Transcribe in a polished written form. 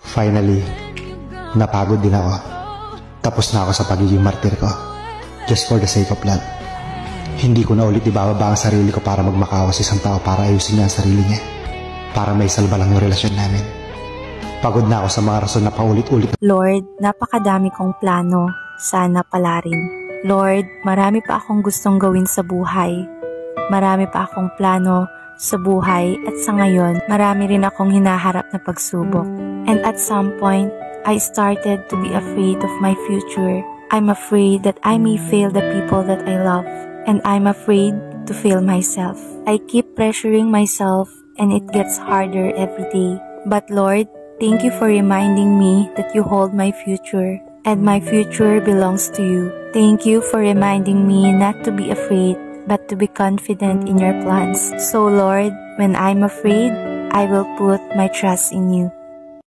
Finally, napagod din ako. Tapos na ako sa pagiging martir ko. Just for the sake of love. Hindi ko na ulit ibababa ang sarili ko para magmakawa sa isang tao para ayusin niya ang sarili niya. Para may salba lang yung relasyon namin. Pagod na ako sa mga rason na paulit-ulit. Lord, napakadami kong plano. Sana pala rin. Lord, marami pa akong gustong gawin sa buhay. Marami pa akong plano sa buhay at sa ngayon, marami rin akong hinaharap na pagsubok. And at some point, I started to be afraid of my future. I'm afraid that I may fail the people that I love. And I'm afraid to fail myself. I keep pressuring myself and it gets harder every day. But Lord, thank you for reminding me that you hold my future. And my future belongs to you. Thank you for reminding me not to be afraid, but to be confident in your plans. So Lord, when I'm afraid, I will put my trust in you.